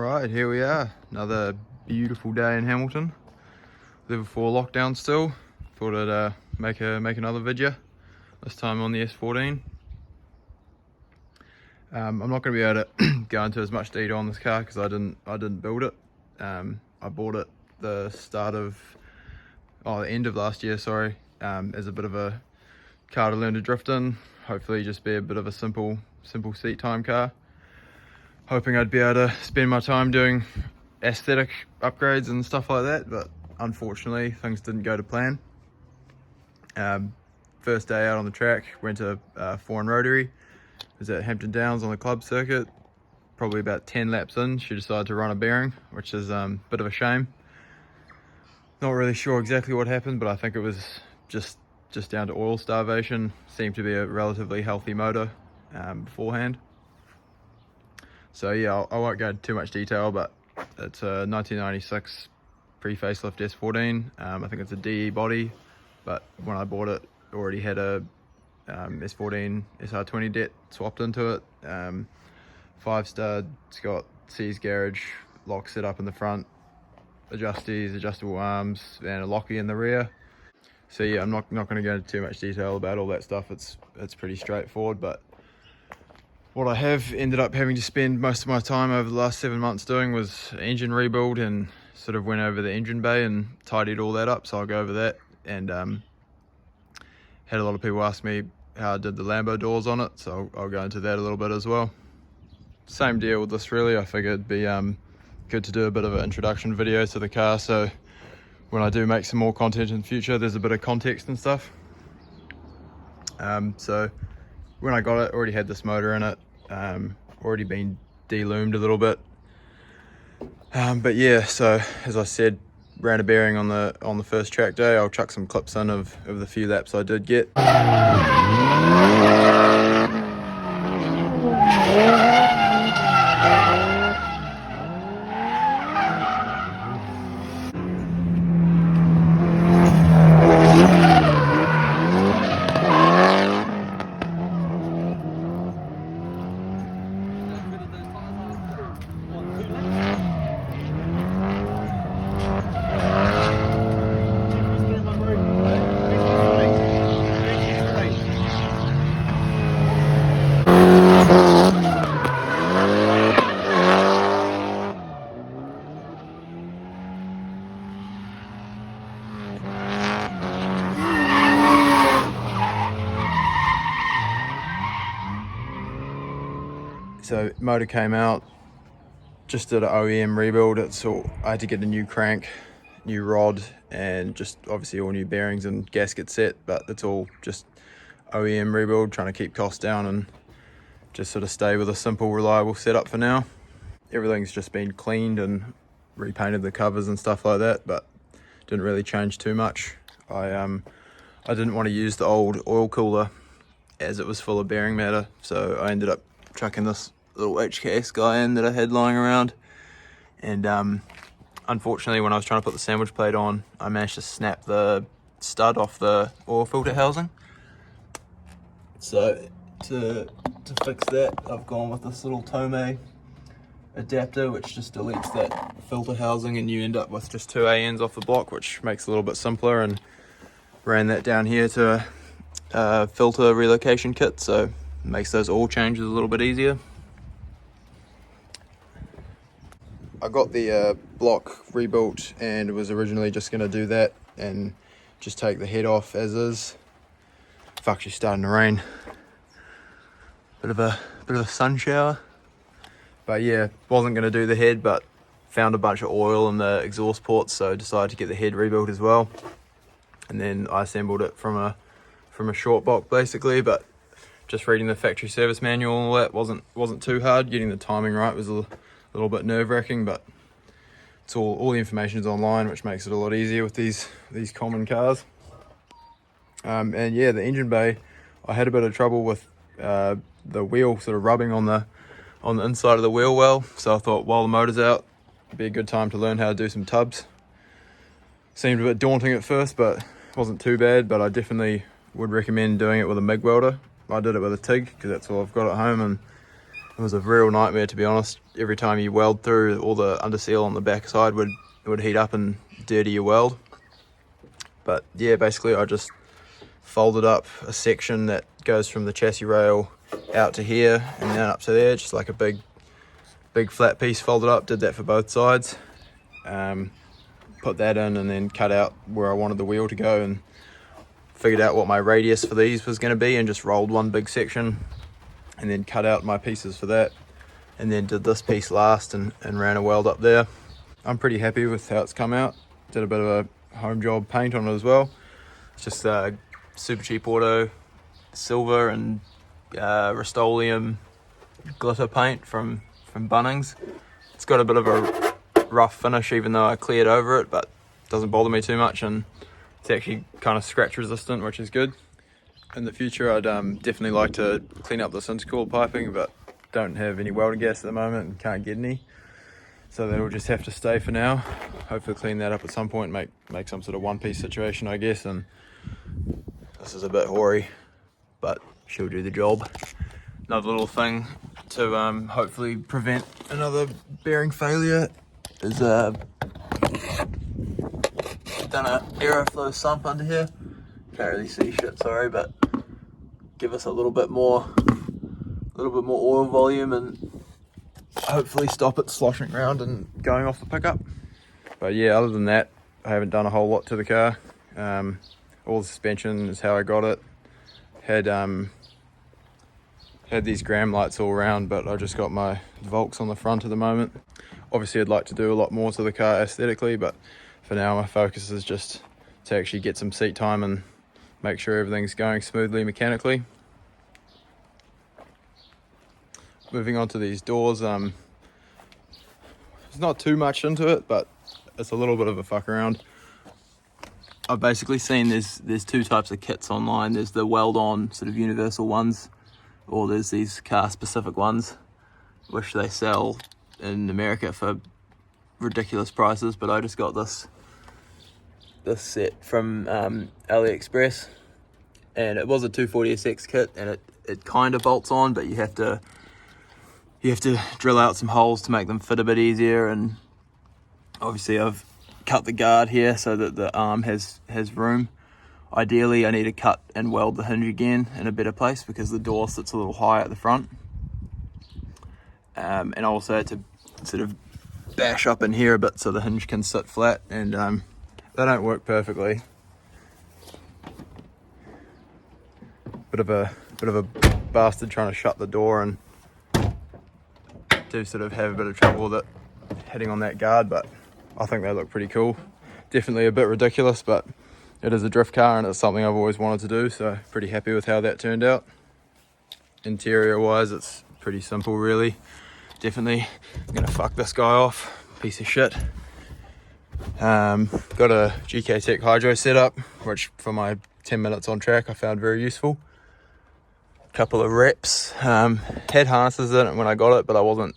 Alright, here we are. Another beautiful day in Hamilton. Level 4 lockdown still. Thought I'd make another video. This time on the S14. I'm not going to be able to go into as much detail on this car because I didn't build it. I bought it the end of last year, sorry, as a bit of a car to learn to drift in. Hopefully just be a bit of a simple seat time car. Hoping I'd be able to spend my time doing aesthetic upgrades and stuff like that, but unfortunately things didn't go to plan. First day out on the track, went to Foreign Rotary. It was at Hampton Downs on the club circuit. Probably about 10 laps in, she decided to run a bearing, which is a bit of a shame. Not really sure exactly what happened, but I think it was just down to oil starvation. Seemed to be a relatively healthy motor beforehand. So yeah, I won't go into too much detail, but it's a 1996 pre-facelift S14. I think it's a DE body, but when I bought it, already had a S14 SR20det swapped into it. 5-star, it's got C's garage, lock set up in the front, adjusties, adjustable arms, and a locky in the rear. So yeah, I'm not going to go into too much detail about all that stuff. It's pretty straightforward, but what I have ended up having to spend most of my time over the last 7 months doing was engine rebuild, and sort of went over the engine bay and tidied all that up. So I'll go over that, and had a lot of people ask me how I did the Lambo doors on it, so I'll go into that a little bit as well. Same deal with this really. I figured it'd be good to do a bit of an introduction video to the car, so when I do make some more content in the future, there's a bit of context and stuff. So when I got it, already had this motor in it, already been de-loomed a little bit. But yeah, so as I said, ran a bearing on the first track day. I'll chuck some clips in of the few laps I did get. So motor came out, just did an OEM rebuild. I had to get a new crank, new rod, and just obviously all new bearings and gasket set, but it's all just OEM rebuild, trying to keep costs down and just sort of stay with a simple, reliable setup for now. Everything's just been cleaned and repainted, the covers and stuff like that, but didn't really change too much. I didn't want to use the old oil cooler as it was full of bearing matter, so I ended up chucking this little HKS guy in that I had lying around, and unfortunately when I was trying to put the sandwich plate on, I managed to snap the stud off the oil filter housing. So to fix that, I've gone with this little Tomei adapter, which just deletes that filter housing, and you end up with just 2 ANs off the block, which makes it a little bit simpler, and ran that down here to a filter relocation kit, so makes those oil changes a little bit easier. I got the block rebuilt and was originally just going to do that and just take the head off as is. It's actually starting to rain. Bit of a sun shower. But yeah, wasn't going to do the head, but found a bunch of oil in the exhaust ports, so decided to get the head rebuilt as well. And then I assembled it from a short box basically, but just reading the factory service manual and all that wasn't too hard. Getting the timing right was a little bit nerve-wracking, but it's all the information is online, which makes it a lot easier with these common cars. And yeah, the engine bay, I had a bit of trouble with the wheel sort of rubbing on the inside of the wheel well, so I thought while the motor's out, it'd be a good time to learn how to do some tubs. Seemed a bit daunting at first, but wasn't too bad. But I definitely would recommend doing it with a MIG welder. I did it with a TIG because that's all I've got at home, and It was a real nightmare, to be honest. Every time you weld through, all the underseal on the back side would heat up and dirty your weld. But yeah, basically I just folded up a section that goes from the chassis rail out to here and then up to there, just like a big flat piece folded up. Did that for both sides. Put that in and then cut out where I wanted the wheel to go, and figured out what my radius for these was going to be, and just rolled one big section and then cut out my pieces for that, and then did this piece last and ran a weld up there. I'm pretty happy with how it's come out. Did a bit of a home job paint on it as well. It's just super cheap auto silver and Rust-Oleum glitter paint from Bunnings. It's got a bit of a rough finish even though I cleared over it, but it doesn't bother me too much, and it's actually kind of scratch resistant, which is good. In the future I'd definitely like to clean up this intercooled piping, but don't have any welding gas at the moment and can't get any, so that'll just have to stay for now. Hopefully clean that up at some point, make some sort of one-piece situation, I guess. And this is a bit hoary, but she'll do the job. Another little thing to hopefully prevent another bearing failure is done a Aeroflow Sump under here. Can't really see shit, sorry, but give us a little bit more oil volume and hopefully stop it sloshing around and going off the pickup. But yeah, other than that, I haven't done a whole lot to the car. All the suspension is how I got it. Had these gram lights all around, but I just got my Volks on the front at the moment. Obviously I'd like to do a lot more to the car aesthetically, but for now my focus is just to actually get some seat time and make sure everything's going smoothly mechanically. Moving on to these doors, there's not too much into it, but it's a little bit of a fuck around. I've basically seen there's two types of kits online. There's the weld-on sort of universal ones, or there's these car-specific ones, which they sell in America for ridiculous prices. But I just got this set from AliExpress, and it was a 240SX kit, and it kind of bolts on, but you have to drill out some holes to make them fit a bit easier. And obviously I've cut the guard here so that the arm has room. Ideally I need to cut and weld the hinge again in a better place because the door sits a little high at the front. And I also had to sort of bash up in here a bit so the hinge can sit flat, and they don't work perfectly. Bit of a bastard trying to shut the door, and do sort of have a bit of trouble with it hitting on that guard, but I think they look pretty cool. Definitely a bit ridiculous, but it is a drift car and it's something I've always wanted to do, so pretty happy with how that turned out. Interior wise, it's pretty simple really. Definitely gonna fuck this guy off, piece of shit. Got a GK Tech hydro setup, which for my 10 minutes on track I found very useful. Couple of reps, had harnesses in it when I got it, but I wasn't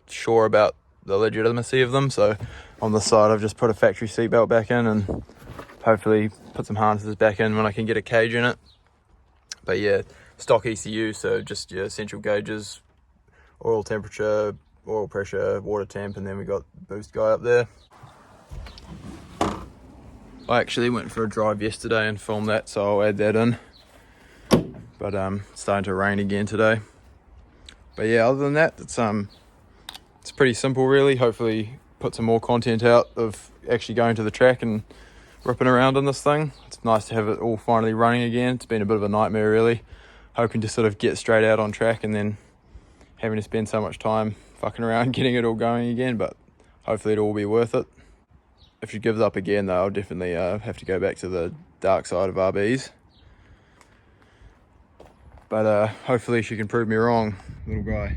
sure about the legitimacy of them, so on the side I've just put a factory seatbelt back in and hopefully put some harnesses back in when I can get a cage in it. But yeah, stock ECU, so just your essential gauges, oil temperature, oil pressure, water temp, and then we got boost guy up there. I actually went for a drive yesterday and filmed that, so I'll add that in. But it's starting to rain again today. But yeah, other than that, it's pretty simple really. Hopefully put some more content out of actually going to the track and ripping around in this thing. It's nice to have it all finally running again. It's been a bit of a nightmare really. Hoping to sort of get straight out on track and then having to spend so much time fucking around getting it all going again, but hopefully it'll all be worth it. If she gives up again though, I'll definitely have to go back to the dark side of RBs. But hopefully she can prove me wrong, little guy.